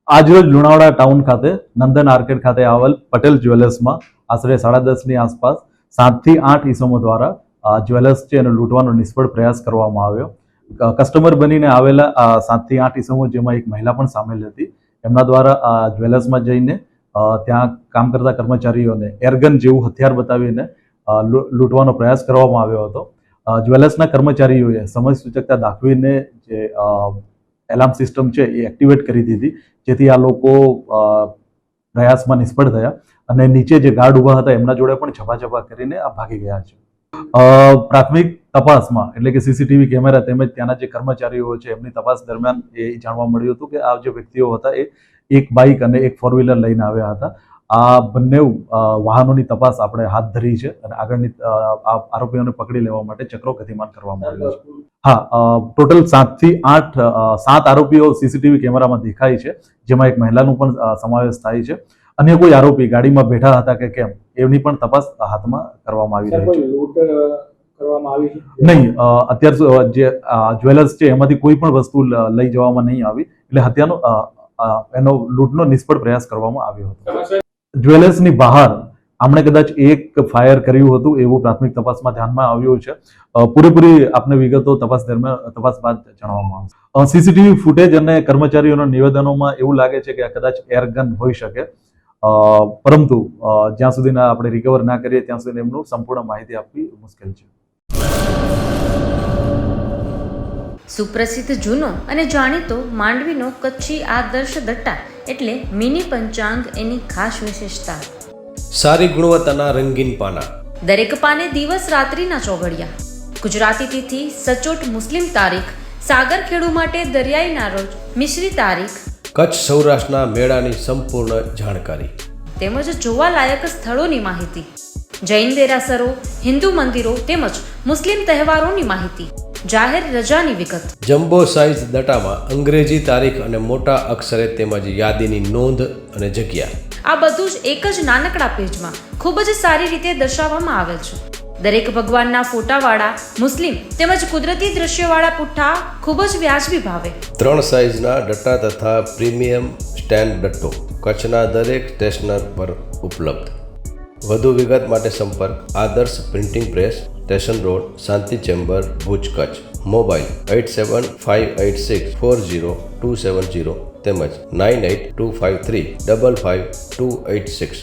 આજરોજ લુણાવાડા ટાઉન ખાતે નંદન આર્કેડ ખાતે આવેલ પટેલ જ્વેલર્સમાં આશરે 10:30ની આસપાસ 7 થી 8 ઈસમો દ્વારા જ્વેલર્સ છે એને લૂંટવાનો નિષ્ફળ પ્રયાસ કરવામાં આવ્યો. કસ્ટમર બનીને આવેલા 7 થી 8 ઈસમો, જેમાં એક મહિલા પણ સામેલ હતી, એમના દ્વારા જ્વેલર્સમાં જઈને ત્યાં કામ કરતા કર્મચારીઓને એરગન જેવું હથિયાર બતાવીને લૂંટવાનો પ્રયાસ કરવામાં આવ્યો હતો. જ્વેલર્સના કર્મચારીઓએ સમય સૂચકતા દાખવીને જે એલાર્મ સિસ્ટમ છે એ એક્ટિવેટ કરી દીધી, જેથી આ લોકો પ્રયાસમાં નિષ્ફળ થયા અને નીચે જે ગાર્ડ ઊભા હતા એમના જોડે પણ ઝપાઝપા કરીને આ ભાગી ગયા છે. પ્રાથમિક તપાસમાં, એટલે કે સીસીટીવી કેમેરા તેમજ ત્યાંના જે કર્મચારીઓ છે એમની તપાસ દરમિયાન એ જાણવા મળ્યું હતું કે આ જે વ્યક્તિઓ હતા એ એક બાઇક અને એક 4-વ્હીલર લઈને આવ્યા હતા. આ બંને વાહનોની તપાસ આપણે હાથ ધરી છે અને આગળની આરોપીઓને પકડી લેવા માટે ચક્રો ગતિમાન કરવામાં આવ્યો છે. હા, ટોટલ 7 થી 8 7 આરોપીઓ સીસીટીવી કેમેરામાં દેખાય છે, જેમાં એક મહિલાનો પણ સમાવેશ થાય છે. અન્ય કોઈ આરોપી ગાડીમાં બેઠા હતા કે કેમ, એની પણ તપાસ હાથમાં કરવામાં આવી રહી છે. નહીં, અત્યાર જે જ્વેલર્સ છે એમાંથી કોઈ પણ વસ્તુ લઈ જવામાં નહીં આવી, એટલે હત્યાનો એનો લૂંટનો નિષ્ફળ પ્રયાસ કરવામાં આવ્યો હતો. જ્વેલર્સની બહાર આમણે કદાચ એક ફાયર કર્યું હતું એવું પ્રાથમિક તપાસમાં ધ્યાનમાં આવ્યું છે. પૂરેપૂરી આપને વિગતો તપાસ બાદ જણાવવામાં આવશે. સીસીટીવી ફૂટેજ અને કર્મચારીઓના નિવેદનોમાં એવું લાગે છે કે આ કદાચ એરગન હોઈ શકે, પરંતુ જ્યાં સુધી આપણે રિકવર ના કરીએ ત્યાં સુધી એમનું સંપૂર્ણ માહિતી આપવી મુશ્કેલ છે. સુપ્રસિદ્ધ જૂનો અને જાણીતો માંડવીનો કચ્છી આદર્શ દટ્ટા એટલે મિની પંચાંગ એની ખાસ વિશેષતા. સારી ગુણવત્તાના રંગીન પાના, દરેક પાને દિવસ રાત્રિના ચોઘડિયા, ગુજરાતી તિથિ, સચોટ મુસ્લિમ તારીખ, સાગરખેડુ માટે દરિયાઈના રોજ, મિશ્રી તારીખ, કચ્છ સૌરાષ્ટ્રના મેળાની સંપૂર્ણ જાણકારી તેમજ જોવાલાયક સ્થળોની માહિતી, જૈન દેરાસરો, હિન્દુ મંદિરો તેમજ મુસ્લિમ તહેવારોની માહિતી, જાહેર રજાની વિગત. જમ્બો સાઇઝ દટામાં અંગ્રેજી તારીખ અને મોટા અક્ષરે તેમજ યાદીની નોંધ અને જગ્યા. આ બધું જ એક જ નાનકડા પેજમાં ખૂબ જ સારી રીતે દર્શાવવામાં આવેલ છે. દરેક ભગવાનના ફોટાવાળા મુસ્લિમ તેમજ કુદરતી દ્રશ્યવાળા પુઠ્ઠા ખૂબ જ વ્યાજબી ભાવે. 3 સાઇઝના ડટ્ટા તથા પ્રીમિયમ સ્ટેન્ડ ડટ્ટો કચ્છના દરેક સ્ટેશનર પર ઉપલબ્ધ. વધુ વિગત માટે સંપર્ક આદર્શ પ્રિન્ટિંગ પ્રેસ, સ્ટેશન રોડ, શાંતિ ચેમ્બર, ભુજ, કચ્છ. મોબાઈલ 8758640270 તેમજ 9825355286.